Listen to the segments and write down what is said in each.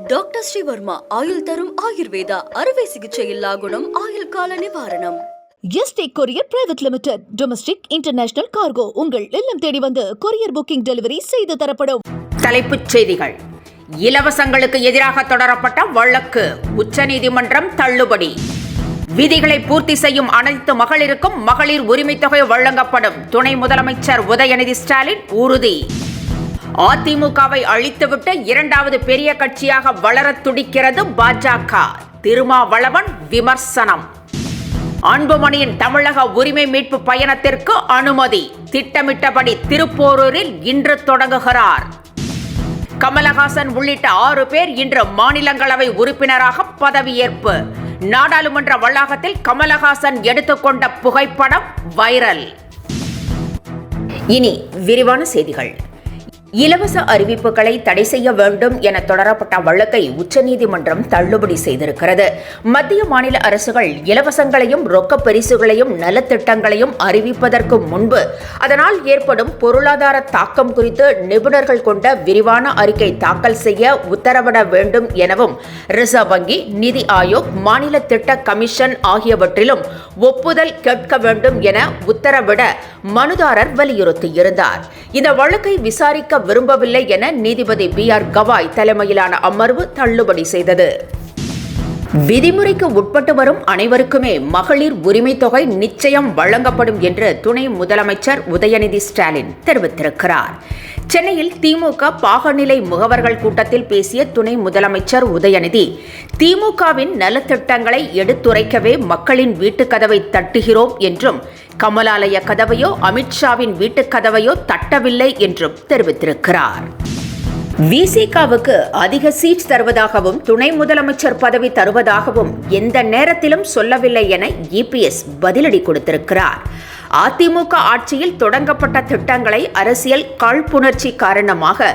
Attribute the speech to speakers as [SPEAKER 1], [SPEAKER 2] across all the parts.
[SPEAKER 1] Doctor Sreevarma ஆயுள் தரும் ஆயுர்வேதா அறுவை சிகிச்சை இல்லா குணம் ஆயுள் கால நிவாரணம்.
[SPEAKER 2] Yesterday courier private limited. Domestic international cargo உங்கள் இல்லம் தேடி வந்து கொரியர் புக்கிங் டெலிவரி செய்து தரப்படும்.
[SPEAKER 3] தலைப்புச் செய்திகள். இலவசங்களுக்கு எதிராக தொடரப்பட்ட வழக்கு உச்சநீதிமன்றம் தள்ளுபடி. விதிகளை பூர்த்தி செய்யும் அனைத்து மகளிருக்கும் மகளிர் உரிமை தொகை வழங்கப்படும். துணை முதலமைச்சர் உதயநிதி ஸ்டாலின் உறுதி. அதிமுகவை அழித்துவிட்டு இரண்டாவது பெரிய கட்சியாக வளர துடிக்கிறது பாஜக. திருமாவளவன் விமர்சனம். அன்புமணியின் தமிழக உரிமை மீட்பு பயணத்திற்கு அனுமதி. திட்டமிட்டபடி திருப்போரூரில் இன்று தொடங்குகிறார். கமலஹாசன் உள்ளிட்ட 6 பேர் இன்று மாநிலங்களவை உறுப்பினராக பதவியேற்பு. நாடாளுமன்ற வளாகத்தில் கமலஹாசன் எடுத்துக்கொண்ட புகைப்படம் வைரல். இனி விரிவான செய்திகள். இலவச அறிவிப்புகளை தடை செய்ய வேண்டும் என தொடரப்பட்ட வழக்கை உச்சநீதிமன்றம் தள்ளுபடி செய்திருக்கிறது. மத்திய மாநில அரசுகள் இலவசங்களையும் ரொக்க பரிசுகளையும் நலத்திட்டங்களையும் அறிவிப்பதற்கு முன்பு அதனால் ஏற்படும் பொருளாதார தாக்கம் குறித்து நிபுணர்கள் கொண்ட விரிவான அறிக்கை தாக்கல் செய்ய உத்தரவிட வேண்டும் எனவும் ரிசர்வ் வங்கி, நிதி ஆயோக், மாநில திட்ட கமிஷன் ஆகியவற்றிலும் ஒப்புதல் கேட்க வேண்டும் என உத்தரவிட மனுதாரர் வலியுறுத்தியிருந்தார். இந்த வழக்கை விசாரிக்க விரும்பவில்லை என நீதிபதி B.R. கவாய் தலைமையிலான அமர்வு தள்ளுபடி செய்தது. விதிமுறைக்கு உட்பட்டு வரும் அனைவருக்குமே மகளிர் உரிமை தொகை நிச்சயம் வழங்கப்படும் என்று துணை முதலமைச்சர் உதயநிதி ஸ்டாலின் தெரிவித்திருக்கிறார். சென்னையில் திமுக பாகநிலை முகவர்கள் கூட்டத்தில் பேசிய துணை முதலமைச்சர் உதயநிதி, திமுகவின் நலத்திட்டங்களை எடுத்துரைக்கவே மக்களின் வீட்டுக் கதவை தட்டுகிறோம் என்றும், கமலாலய கதவையோ அமித்ஷாவின் வீட்டுக் கதவையோ தட்டவில்லை என்றும் தெரிவித்திருக்கிறார். விசிகாவுக்கு அதிக சீட் தருவதாகவும் துணை முதலமைச்சர் பதவி தருவதாகவும் எந்த நேரத்திலும் சொல்லவில்லை என EPS பதிலடி கொடுத்திருக்கிறார். அதிமுக ஆட்சியில் தொடங்கப்பட்ட திட்டங்களை அரசியல் காழ்ப்புணர்ச்சி காரணமாக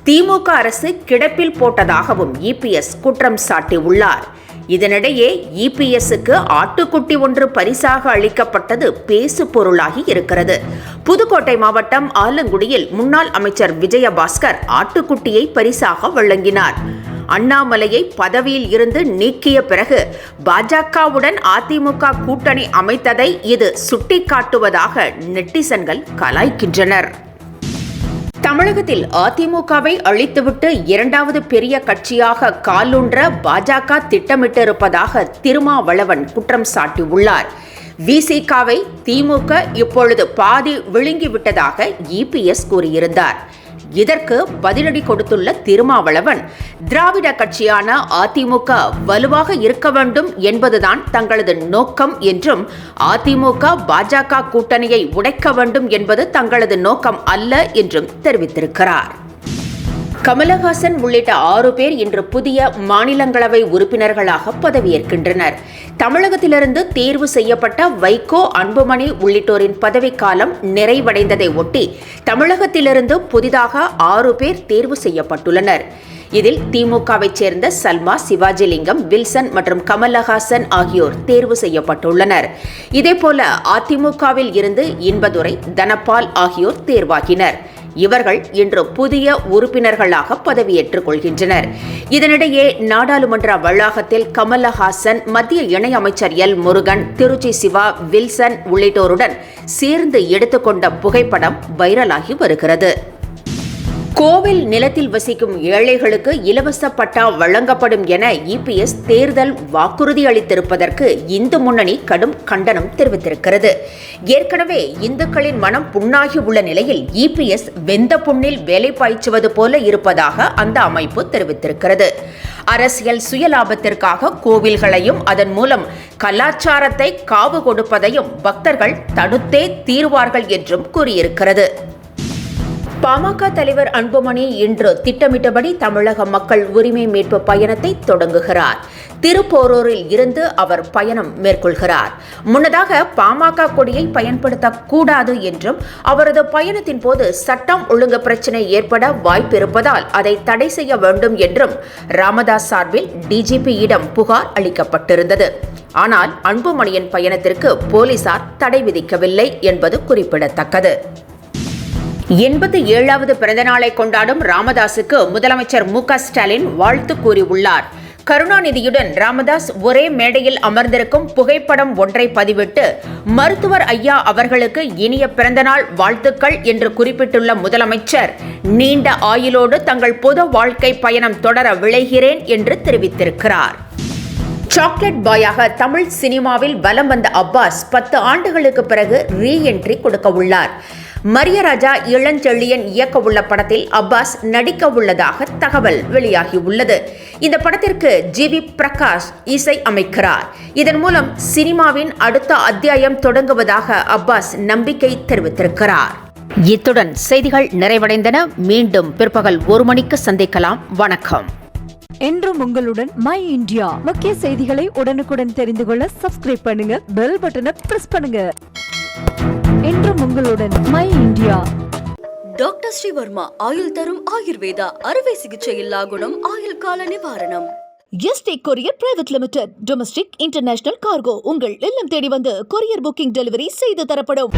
[SPEAKER 3] திமுக அரசு கிடப்பில் போட்டதாகவும் EPS குற்றம் சாட்டியுள்ளார். இதனிடையே EPSக்கு ஆட்டுக்குட்டி ஒன்று பரிசாக அளிக்கப்பட்டது பேசு பொருளாகி இருக்கிறது. புதுக்கோட்டை மாவட்டம் ஆலங்குடியில் முன்னாள் அமைச்சர் விஜயபாஸ்கர் ஆட்டுக்குட்டியை பரிசாக வழங்கினார். அண்ணாமலையை பதவியில் இருந்து நீக்கிய பிறகு பாஜகவுடன் அதிமுக கூட்டணி அமைத்ததை இது சுட்டிக்காட்டுவதாக நெட்டிசன்கள் கலாய்க்கின்றனர். தமிழகத்தில் அதிமுகவை அழித்துவிட்டு இரண்டாவது பெரிய கட்சியாக காலூன்ற பாஜக திட்டமிட்டிருப்பதாக திருமாவளவன் குற்றம் சாட்டியுள்ளார். விசிகாவை திமுக இப்பொழுது பாதி விழுங்கிவிட்டதாக EPS கூறியிருந்தார். இதற்கு பதிலடி கொடுத்துள்ள திருமாவளவன், திராவிட கட்சியான அதிமுக வலுவாக இருக்க வேண்டும் என்பதுதான் தங்களது நோக்கம் என்றும், அதிமுக பாஜக கூட்டணியை உடைக்க வேண்டும் என்பது தங்களது நோக்கம் அல்ல என்றும் தெரிவித்திருக்கிறார். கமலஹாசன் உள்ளிட்ட 6 பேர் இன்று புதிய மாநிலங்களவை உறுப்பினர்களாக பதவியேற்கின்றனர். தமிழகத்திலிருந்து தேர்வு செய்யப்பட்ட வைகோ, அன்புமணி உள்ளிட்டோரின் பதவிக்காலம் நிறைவடைந்ததை ஒட்டி தமிழகத்திலிருந்து புதிதாக 6 பேர் தேர்வு செய்யப்பட்டுள்ளனர். இதில் திமுகவைச் சேர்ந்த சல்மா, சிவாஜிலிங்கம், வில்சன் மற்றும் கமலஹாசன் ஆகியோர் தேர்வு செய்யப்பட்டுள்ளனர். இதேபோல அதிமுகவில் இருந்து இன்பதுரை, தனபால் ஆகியோர் தேர்வாகினர். இவர்கள் இன்று புதிய உறுப்பினர்களாக பதவியேற்றுக் கொள்கின்றனர். இதனிடையே நாடாளுமன்ற வளாகத்தில் கமலஹாசன், மத்திய இணையமைச்சர் எல் முருகன், திருச்சி சிவா, வில்சன் உள்ளிட்டோருடன் சேர்ந்து எடுத்துக்கொண்ட புகைப்படம் வைரலாகி வருகிறது. கோவில் நிலத்தில் வசிக்கும் ஏழைகளுக்கு இலவச பட்டா வழங்கப்படும் என EPS தேர்தல் வாக்குறுதி அளித்திருப்பதற்கு இந்து முன்னணி கடும் கண்டனம் தெரிவித்திருக்கிறது. ஏற்கனவே இந்துக்களின் மனம் புண்ணாகி உள்ள நிலையில் EPS வெந்த புண்ணில் வேலை பாய்ச்சுவது போல இருப்பதாக அந்த அமைப்பு தெரிவித்திருக்கிறது. அரசியல் சுயலாபத்திற்காக கோவில்களையும் அதன் மூலம் கலாச்சாரத்தை காவு கொடுப்பதையும் பக்தர்கள் தடுத்தே தீர்வார்கள் என்றும் கூறியிருக்கிறது. பாமக தலைவர் அன்புமணி இன்று திட்டமிட்டபடி தமிழக மக்கள் உரிமை மீட்பு பயணத்தை தொடங்குகிறார். திருப்போரூரில் இருந்து அவர் பயணம் மேற்கொள்கிறார். முன்னதாக பாமக கொடியை பயன்படுத்தக்கூடாது என்றும், அவரது பயணத்தின் போது சட்டம் ஒழுங்கு பிரச்சினை ஏற்பட வாய்ப்பிருப்பதால் அதை தடை செய்ய வேண்டும் என்றும் ராமதாஸ் சார்பில் DGPயிடம் புகார் அளிக்கப்பட்டிருந்தது. ஆனால் அன்புமணியின் பயணத்திற்கு போலீசார் தடை விதிக்கவில்லை என்பது குறிப்பிடத்தக்கது. 87வது பிறந்தநாளை கொண்டாடும் ராமதாசுக்கு முதலமைச்சர் மு.க.ஸ்டாலின் வாழ்த்து கூறியுள்ளார். கருணாநிதியுடன் ராமதாஸ் ஒரே மேடையில் அமர்ந்திருக்கும் புகைப்படம் ஒன்றை பதிவிட்டு மருத்துவர் ஐயா அவர்களுக்கு இனிய பிறந்தநாள் வாழ்த்துக்கள் என்று குறிப்பிட்டுள்ள முதலமைச்சர், நீண்ட ஆயுளோடு தங்கள் பொது வாழ்க்கை பயணம் தொடர விளைகிறேன் என்று தெரிவித்திருக்கிறார். சாக்லேட் பாயாக தமிழ் சினிமாவில் வலம் வந்த அப்பாஸ் 10 ஆண்டுகளுக்கு பிறகு ரீஎன்ட்ரி கொடுக்க உள்ளார். மரியராஜா இளஞ்செழியன் இயக்க உள்ள படத்தில் அப்பாஸ் நடிக்க உள்ளதாக தகவல் வெளியாகியுள்ளது. இந்த படத்திற்கு ஜி.வி. பிரகாஷ் இசை அமைக்கிறார். இதன் மூலம் சினிமாவின் அடுத்த அத்தியாயம் தொடங்குவதாக அப்பாஸ் நம்பிக்கை தெரிவித்திருக்கிறார். இத்துடன் செய்திகள் நிறைவடைந்தன. மீண்டும் பிற்பகல் 1 மணிக்கு சந்திக்கலாம். வணக்கம்.
[SPEAKER 4] என்றும் உங்களுடன் மை இந்தியா. முக்கிய செய்திகளை உடனுக்குடன் தெரிந்து கொள்ள சப்ஸ்கிரைப் பண்ணுங்க, பெல் பட்டனை பிரஸ் பண்ணுங்க. என்றும் உங்களுடன் மை இந்தியா.
[SPEAKER 1] டாக்டர் ஸ்ரீவர்மா ஆயுள் தரும் ஆயுர்வேதா அறுவை சிகிச்சை இல்லா குணம் ஆயுள் கால நிவாரணம்.
[SPEAKER 2] Yesterday courier private limited domestic international cargo உங்கள் இல்லம் தேடி வந்து கொரியர் புக்கிங் டெலிவரி செய்து தரப்படும்.